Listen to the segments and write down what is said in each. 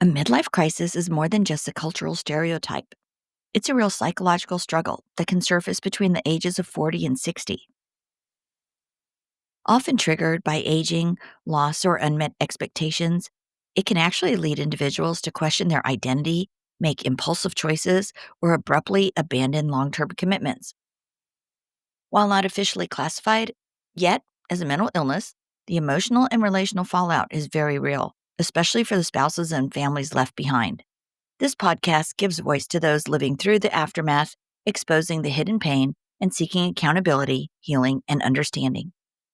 A midlife crisis is more than just a cultural stereotype. It's a real psychological struggle that can surface between the ages of 40 and 60. Often triggered by aging, loss, or unmet expectations, it can actually lead individuals to question their identity, make impulsive choices, or abruptly abandon long term commitments. While not officially classified yet as a mental illness, the emotional and relational fallout is very real, especially for the spouses and families left behind. This podcast gives voice to those living through the aftermath, exposing the hidden pain, and seeking accountability, healing, and understanding.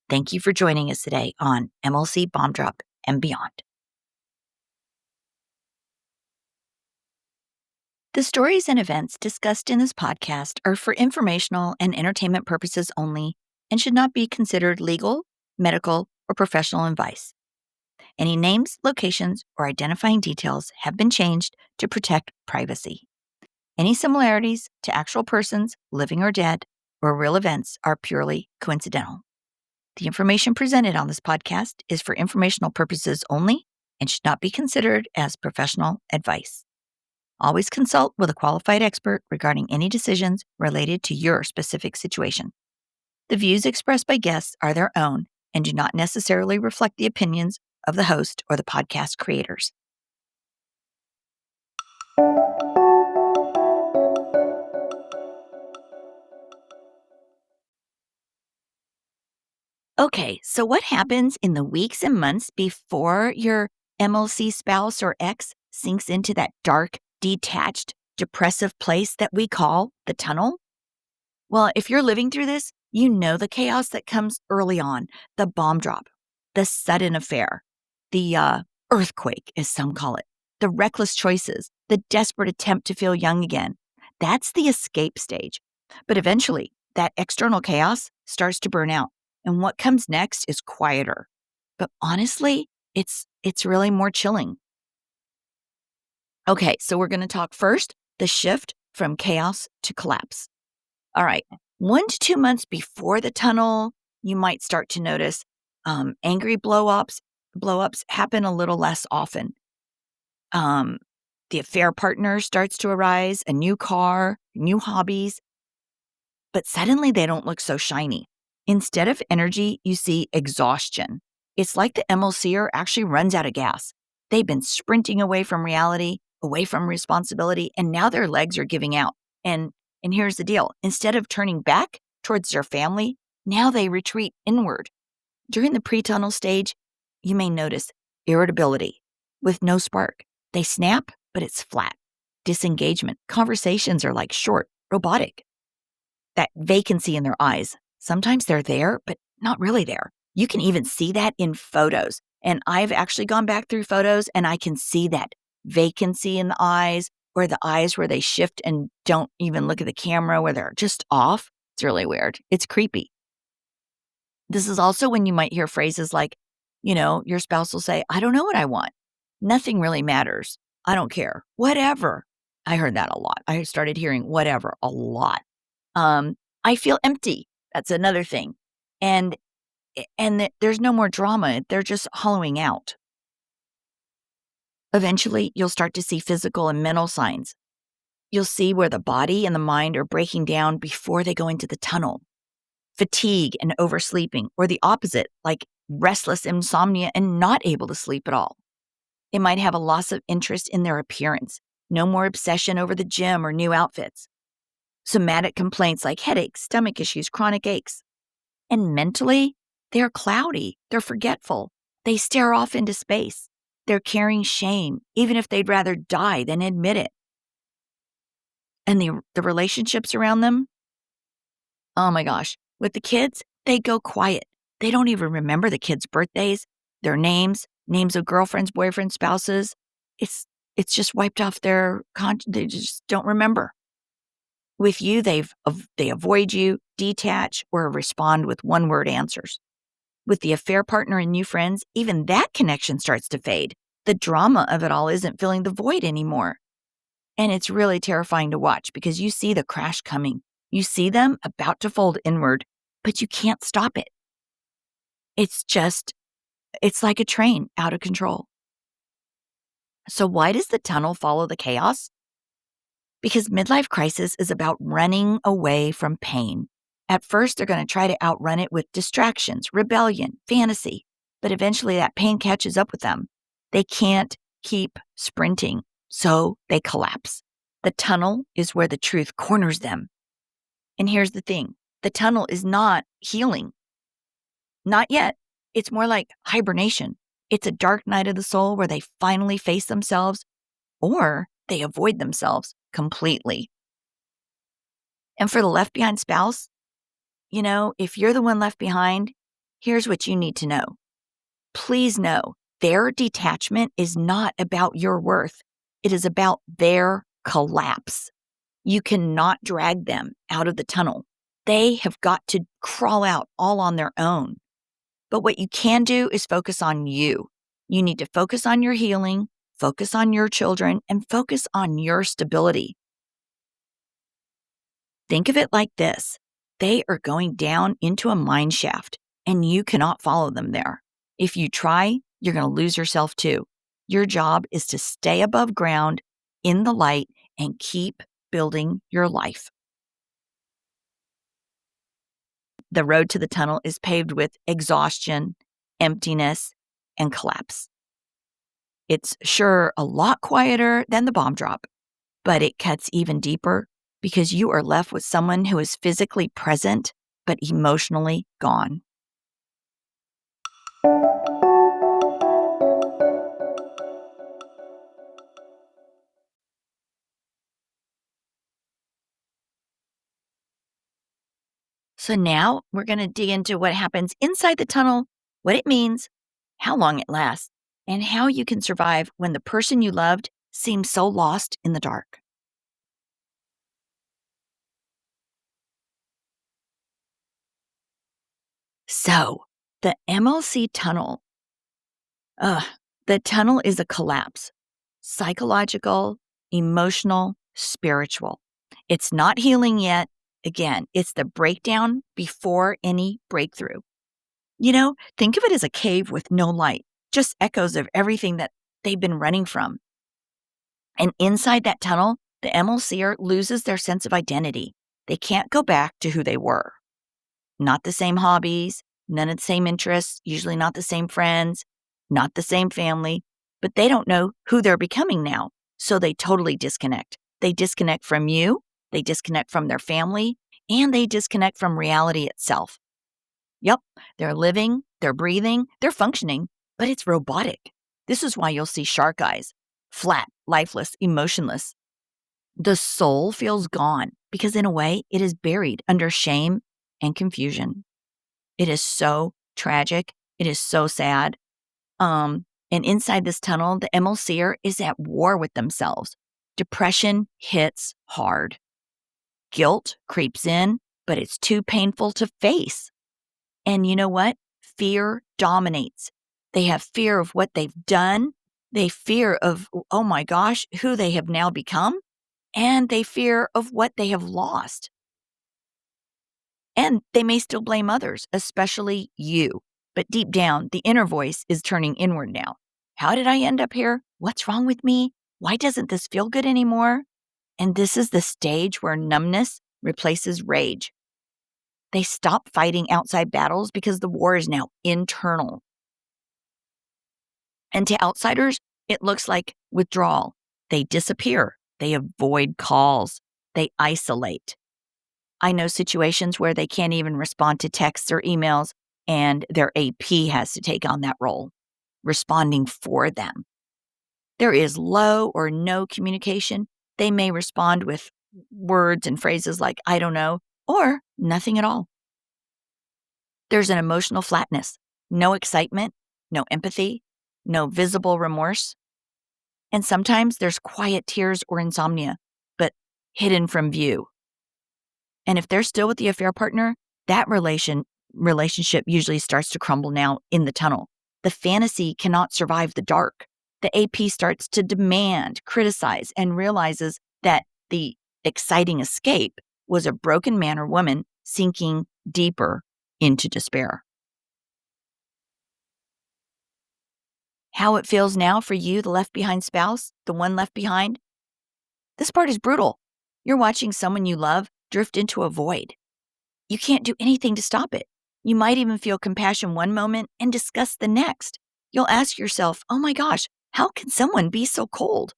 Thank you for joining us today on MLC Bomb Drop and Beyond. The stories and events discussed in this podcast are for informational and entertainment purposes only and should not be considered legal, medical, or professional advice. Any names, locations, or identifying details have been changed to protect privacy. Any similarities to actual persons, living or dead, or real events are purely coincidental. The information presented on this podcast is for informational purposes only and should not be considered as professional advice. Always consult with a qualified expert regarding any decisions related to your specific situation. The views expressed by guests are their own and do not necessarily reflect the opinions of the host or the podcast creators. Okay, so what happens in the weeks and months before your MLC spouse or ex sinks into that dark, detached, depressive place that we call the tunnel? Well, if you're living through this, you know the chaos that comes early on, the bomb drop, the sudden affair, the earthquake, as some call it, the reckless choices, the desperate attempt to feel young again. That's the escape stage. But eventually, that external chaos starts to burn out. And what comes next is quieter. But honestly, it's really more chilling. Okay, so we're going to talk first the shift from chaos to collapse. All right, 1 to 2 months before the tunnel, you might start to notice angry blow-ups happen a little less often. The affair partner starts to arise, a new car, new hobbies, but suddenly they don't look so shiny. Instead of energy, you see exhaustion. It's like the MLCer actually runs out of gas. They've been sprinting away from reality, away from responsibility, and now their legs are giving out. And here's the deal. Instead of turning back towards their family, now they retreat inward. During the pre-tunnel stage, you may notice irritability with no spark. They snap, but it's flat. Disengagement. Conversations are like short, robotic. That vacancy in their eyes. Sometimes they're there, but not really there. You can even see that in photos. And I've actually gone back through photos and I can see that vacancy in the eyes, or the eyes where they shift and don't even look at the camera, where they're just off. It's really weird. It's creepy. This is also when you might hear phrases like, your spouse will say, I don't know what I want. Nothing really matters. I don't care. Whatever. I heard that a lot. I started hearing whatever a lot. I feel empty. That's another thing. And there's no more drama. They're just hollowing out. Eventually, you'll start to see physical and mental signs. You'll see where the body and the mind are breaking down before they go into the tunnel. Fatigue and oversleeping, or the opposite, like restless insomnia and not able to sleep at all. They might have a loss of interest in their appearance, no more obsession over the gym or new outfits. Somatic complaints like headaches, stomach issues, chronic aches. And mentally, they're cloudy, they're forgetful, they stare off into space. They're carrying shame, even if they'd rather die than admit it. And the relationships around them, oh my gosh, with the kids, they go quiet. They don't even remember the kids' birthdays, their names of girlfriends, boyfriends, spouses. It's just wiped off their they just don't remember. With you, they avoid you, detach, or respond with one-word answers. With the affair partner and new friends, even that connection starts to fade. The drama of it all isn't filling the void anymore. And it's really terrifying to watch because you see the crash coming. You see them about to fold inward, but you can't stop it. It's like a train out of control. So, why does the tunnel follow the chaos? Because midlife crisis is about running away from pain. At first, they're going to try to outrun it with distractions, rebellion, fantasy, but eventually that pain catches up with them. They can't keep sprinting, so they collapse. The tunnel is where the truth corners them. And here's the thing, the tunnel is not healing. Not yet. It's more like hibernation. It's a dark night of the soul where they finally face themselves or they avoid themselves completely. And for the left behind spouse, if you're the one left behind, here's what you need to know. Please know their detachment is not about your worth. It is about their collapse. You cannot drag them out of the tunnel. They have got to crawl out all on their own. But what you can do is focus on you. You need to focus on your healing, focus on your children, and focus on your stability. Think of it like this. They are going down into a mine shaft, and you cannot follow them there. If you try, you're going to lose yourself too. Your job is to stay above ground in the light and keep building your life. The road to the tunnel is paved with exhaustion, emptiness, and collapse. It's sure a lot quieter than the bomb drop, but it cuts even deeper because you are left with someone who is physically present but emotionally gone. So now we're going to dig into what happens inside the tunnel, what it means, how long it lasts, and how you can survive when the person you loved seems so lost in the dark. So, the MLC tunnel. Ugh, the tunnel is a collapse. Psychological, emotional, spiritual. It's not healing yet. Again, it's the breakdown before any breakthrough. Think of it as a cave with no light, just echoes of everything that they've been running from. And inside that tunnel, the MLCer loses their sense of identity. They can't go back to who they were. Not the same hobbies, none of the same interests, usually not the same friends, not the same family, but they don't know who they're becoming now. So they totally disconnect. They disconnect from you, they disconnect from their family, and they disconnect from reality itself. Yep, they're living, they're breathing, they're functioning, but it's robotic. This is why you'll see shark eyes, flat, lifeless, emotionless. The soul feels gone because, in a way, it is buried under shame and confusion. It is so tragic. It is so sad. And inside this tunnel, the MLCer is at war with themselves. Depression hits hard. Guilt creeps in, but it's too painful to face. And you know what? Fear dominates. They have fear of what they've done. They fear of, oh my gosh, who they have now become. And they fear of what they have lost. And they may still blame others, especially you. But deep down, the inner voice is turning inward now. How did I end up here? What's wrong with me? Why doesn't this feel good anymore? And this is the stage where numbness replaces rage. They stop fighting outside battles because the war is now internal. And to outsiders, it looks like withdrawal. They disappear. They avoid calls. They isolate. I know situations where they can't even respond to texts or emails, and their AP has to take on that role, responding for them. There is low or no communication. They may respond with words and phrases like, I don't know, or nothing at all. There's an emotional flatness, no excitement, no empathy, no visible remorse. And sometimes there's quiet tears or insomnia, but hidden from view. And if they're still with the affair partner, that relationship usually starts to crumble now in the tunnel. The fantasy cannot survive the dark. The AP starts to demand, criticize, and realizes that the exciting escape was a broken man or woman sinking deeper into despair. How it feels now for you, the left behind spouse, the one left behind? This part is brutal. You're watching someone you love drift into a void. You can't do anything to stop it. You might even feel compassion one moment and disgust the next. You'll ask yourself, oh my gosh, how can someone be so cold?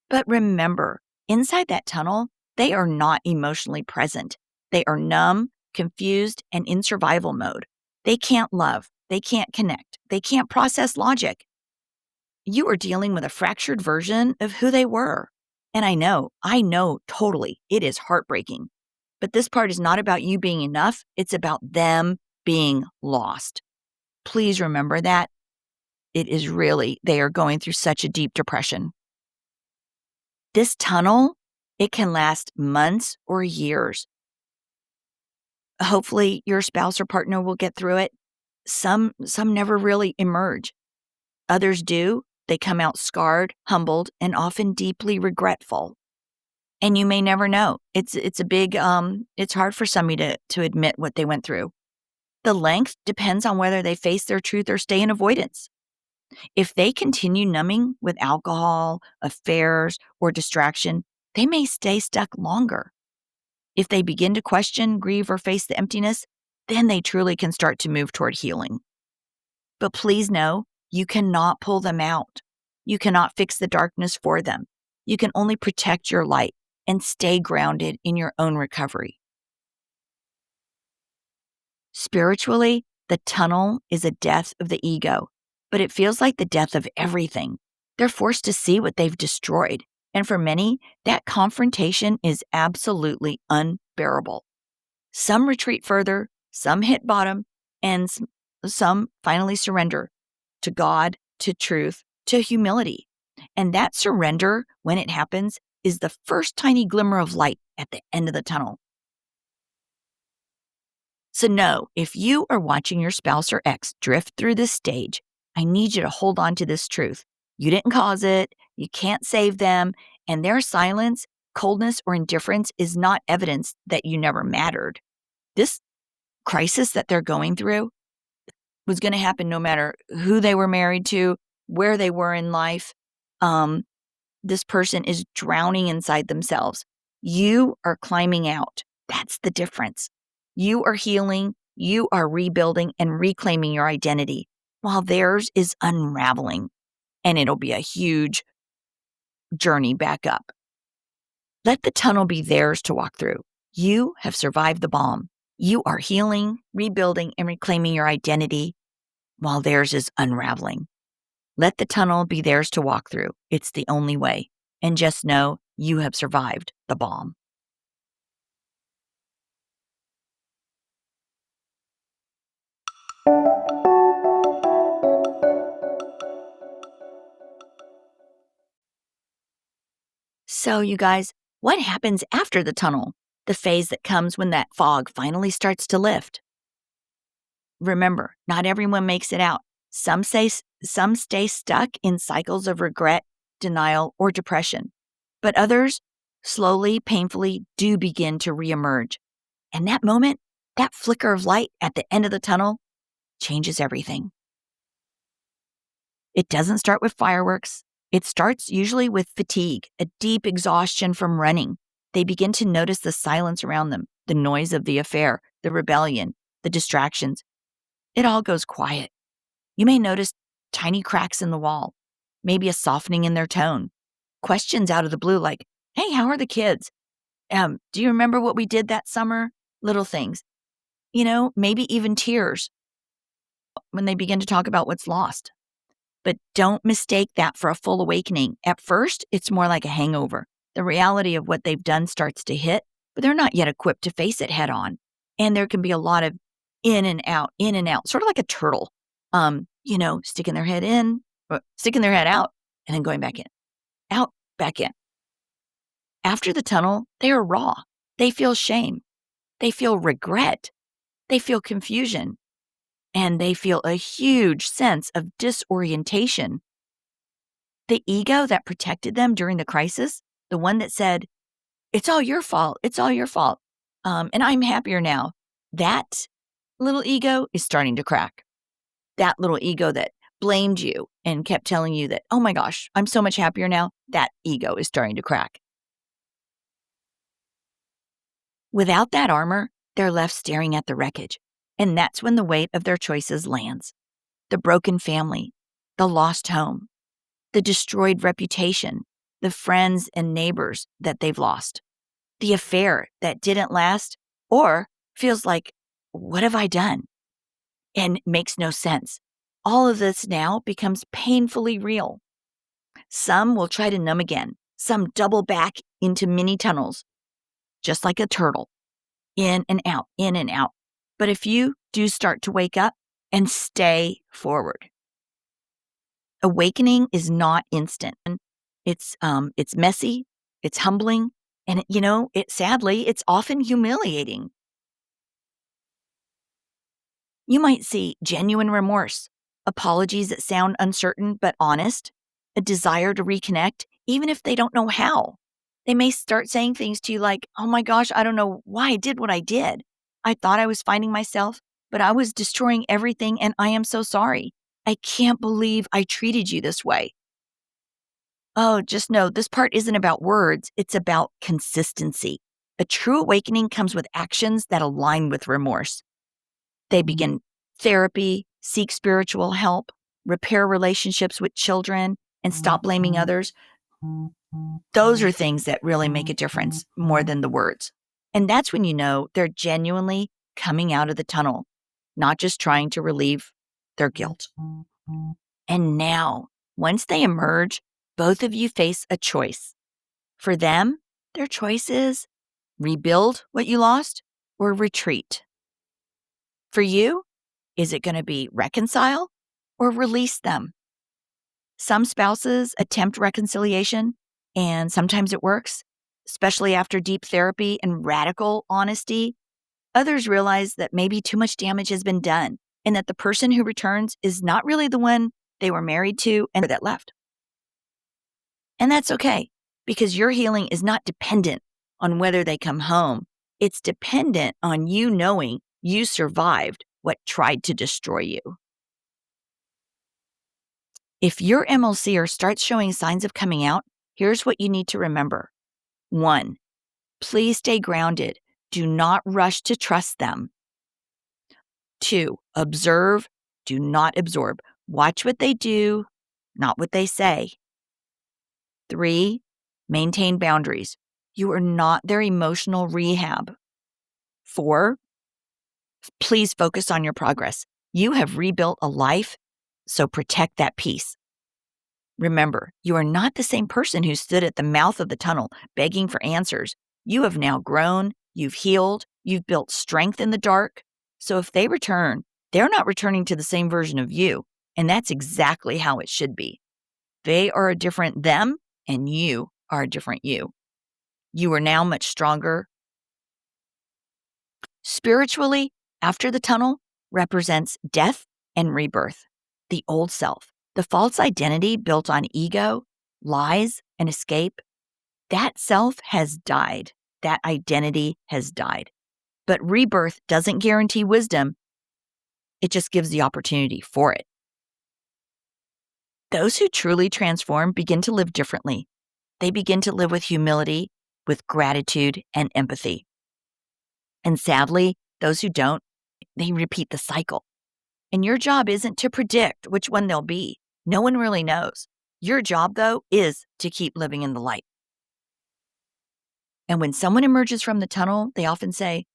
But remember, inside that tunnel, they are not emotionally present. They are numb, confused, and in survival mode. They can't love. They can't connect. They can't process logic. You are dealing with a fractured version of who they were. And I know totally, it is heartbreaking. But this part is not about you being enough, it's about them being lost. Please remember that. It is really, they are going through such a deep depression. This tunnel, it can last months or years. Hopefully, your spouse or partner will get through it. Some never really emerge. Others do. They come out scarred, humbled, and often deeply regretful. And you may never know. It's a big, it's hard for somebody to admit what they went through. The length depends on whether they face their truth or stay in avoidance. If they continue numbing with alcohol, affairs, or distraction, they may stay stuck longer. If they begin to question, grieve, or face the emptiness, then they truly can start to move toward healing. But please know, you cannot pull them out. You cannot fix the darkness for them. You can only protect your light and stay grounded in your own recovery. Spiritually, the tunnel is a death of the ego, but it feels like the death of everything. They're forced to see what they've destroyed, and for many, that confrontation is absolutely unbearable. Some retreat further, some hit bottom, and some finally surrender to God, to truth, to humility. And that surrender, when it happens, is the first tiny glimmer of light at the end of the tunnel. So know, if you are watching your spouse or ex drift through this stage, I need you to hold on to this truth. You didn't cause it, you can't save them, and their silence, coldness, or indifference is not evidence that you never mattered. This crisis that they're going through was going to happen no matter who they were married to, where they were in life. This person is drowning inside themselves. You are climbing out. That's the difference. You are healing, you are rebuilding and reclaiming your identity, while theirs is unraveling, and it'll be a huge journey back up. Let the tunnel be theirs to walk through. You have survived the bomb. You are healing, rebuilding, and reclaiming your identity, while theirs is unraveling. Let the tunnel be theirs to walk through. It's the only way. And just know you have survived the bomb. So, you guys, what happens after the tunnel? The phase that comes when that fog finally starts to lift. Remember, not everyone makes it out. Some stay stuck in cycles of regret, denial, or depression. But others, slowly, painfully, do begin to reemerge. And that moment, that flicker of light at the end of the tunnel, changes everything. It doesn't start with fireworks. It starts usually with fatigue, a deep exhaustion from running. They begin to notice the silence around them, the noise of the affair, the rebellion, the distractions. It all goes quiet. You may notice tiny cracks in the wall, maybe a softening in their tone, questions out of the blue like, hey, how are the kids? Do you remember what we did that summer? Little things. Maybe even tears when they begin to talk about what's lost. But don't mistake that for a full awakening. At first, it's more like a hangover. The reality of what they've done starts to hit, but they're not yet equipped to face it head on. And there can be a lot of in and out, sort of like a turtle, sticking their head in, sticking their head out, and then going back in, out, back in. After the tunnel, they are raw. They feel shame. They feel regret. They feel confusion. And they feel a huge sense of disorientation. The ego that protected them during the crisis, the one that said, it's all your fault, and I'm happier now, that little ego is starting to crack. That little ego that blamed you and kept telling you that, oh my gosh, I'm so much happier now, that ego is starting to crack. Without that armor, they're left staring at the wreckage. And that's when the weight of their choices lands. The broken family, the lost home, the destroyed reputation, the friends and neighbors that they've lost, the affair that didn't last or feels like, what have I done? And makes no sense. All of this now becomes painfully real. Some will try to numb again. Some double back into mini tunnels, just like a turtle, in and out, in and out. But if you do start to wake up and stay forward, awakening is not instant. It's messy, it's humbling, and sadly, it's often humiliating. You might see genuine remorse, apologies that sound uncertain but honest, a desire to reconnect, even if they don't know how. They may start saying things to you like, oh my gosh, I don't know why I did what I did. I thought I was finding myself, but I was destroying everything and I am so sorry. I can't believe I treated you this way. Oh, just know this part isn't about words, it's about consistency. A true awakening comes with actions that align with remorse. They begin therapy, seek spiritual help, repair relationships with children, and stop blaming others. Those are things that really make a difference more than the words. And that's when you know they're genuinely coming out of the tunnel, not just trying to relieve their guilt. And now, once they emerge, both of you face a choice. For them, their choice is rebuild what you lost or retreat. For you, is it going to be reconcile or release them? Some spouses attempt reconciliation, and sometimes it works, especially after deep therapy and radical honesty. Others realize that maybe too much damage has been done and that the person who returns is not really the one they were married to and that left. And that's okay, because your healing is not dependent on whether they come home. It's dependent on you knowing you survived what tried to destroy you. If your MLCer starts showing signs of coming out, here's what you need to remember. 1, please stay grounded. Do not rush to trust them. 2, observe. Do not absorb. Watch what they do, not what they say. 3, maintain boundaries. You are not their emotional rehab. 4, please focus on your progress. You have rebuilt a life, so protect that peace. Remember, you are not the same person who stood at the mouth of the tunnel begging for answers. You have now grown, you've healed, you've built strength in the dark. So if they return, they're not returning to the same version of you. And that's exactly how it should be. They are a different them, and you are a different you. You are now much stronger. Spiritually, after the tunnel represents death and rebirth, the old self. The false identity built on ego, lies, and escape, that self has died. That identity has died. But rebirth doesn't guarantee wisdom. It just gives the opportunity for it. Those who truly transform begin to live differently. They begin to live with humility, with gratitude, and empathy. And sadly, those who don't, they repeat the cycle. And your job isn't to predict which one they'll be. No one really knows. Your job, though, is to keep living in the light. And when someone emerges from the tunnel, they often say,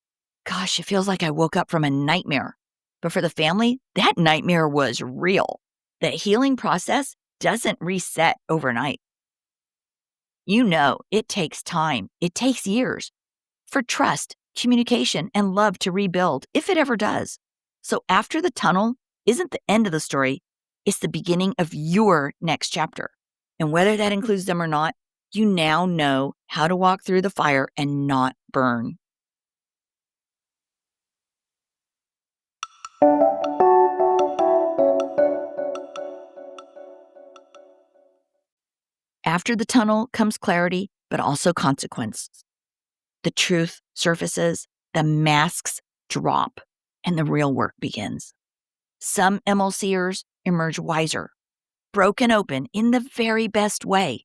gosh, it feels like I woke up from a nightmare. But for the family, that nightmare was real. The healing process doesn't reset overnight. You know, it takes time. It takes years for trust, communication, and love to rebuild, if it ever does. So after the tunnel isn't the end of the story, it's the beginning of your next chapter. And whether that includes them or not, you now know how to walk through the fire and not burn. After the tunnel comes clarity, but also consequences. The truth surfaces, the masks drop, and the real work begins. Some MLCers emerge wiser, broken open in the very best way.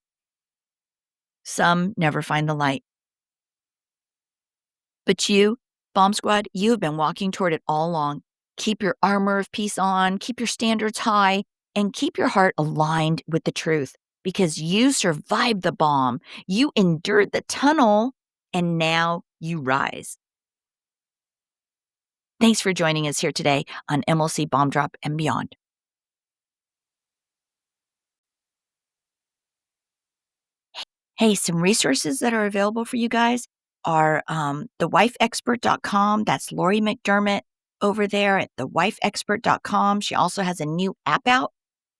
Some never find the light. But you, Bomb Squad, you have been walking toward it all along. Keep your armor of peace on, keep your standards high, and keep your heart aligned with the truth because you survived the bomb, you endured the tunnel, and now you rise. Thanks for joining us here today on MLC Bomb Drop and Beyond. Hey, some resources that are available for you guys are thewifeexpert.com. That's Lori McDermott over there at thewifeexpert.com. She also has a new app out.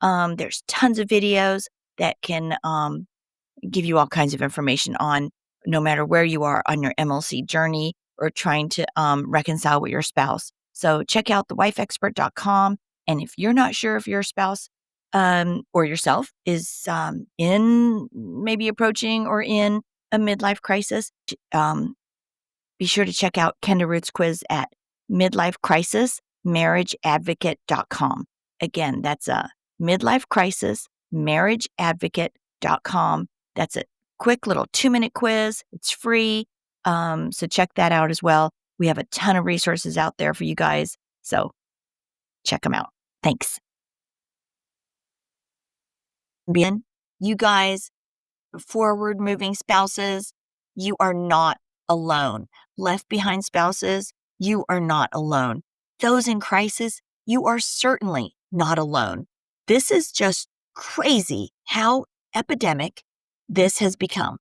There's tons of videos that can give you all kinds of information on no matter where you are on your MLC journey or trying to reconcile with your spouse. So check out thewifeexpert.com. And if you're not sure if your spouse or yourself is in maybe approaching or in a midlife crisis, be sure to check out Kenda Root's quiz at midlifecrisismarriageadvocate.com. Again, that's a midlifecrisismarriageadvocate.com. That's a quick little 2-minute quiz. It's free. So check that out as well. We have a ton of resources out there for you guys. So check them out. Thanks. You guys, forward moving spouses, you are not alone. Left behind spouses, you are not alone. Those in crisis, you are certainly not alone. This is just crazy how epidemic this has become.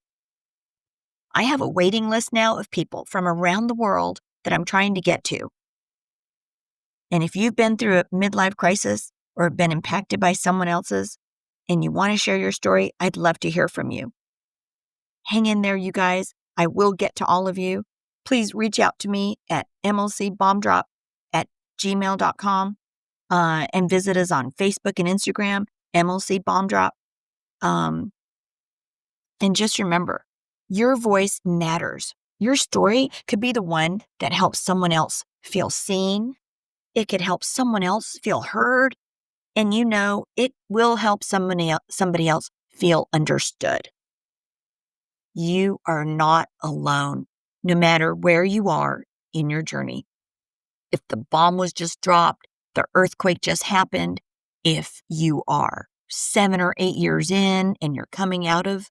I have a waiting list now of people from around the world that I'm trying to get to. And if you've been through a midlife crisis or been impacted by someone else's and you want to share your story, I'd love to hear from you. Hang in there, you guys. I will get to all of you. Please reach out to me at mlcbombdrop@gmail.com and visit us on Facebook and Instagram, MLC Bomb Drop. And just remember, your voice matters. Your story could be the one that helps someone else feel seen. It could help someone else feel heard. And you know, it will help somebody else feel understood. You are not alone, no matter where you are in your journey. If the bomb was just dropped, the earthquake just happened, if you are 7 or 8 years in and you're coming out of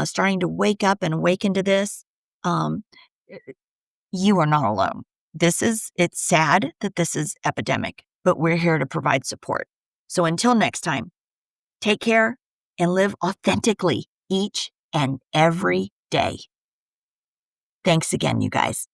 starting to wake up and awaken to this, you are not alone. It's sad that this is epidemic, but we're here to provide support. So until next time, take care and live authentically each and every day. Thanks again, you guys.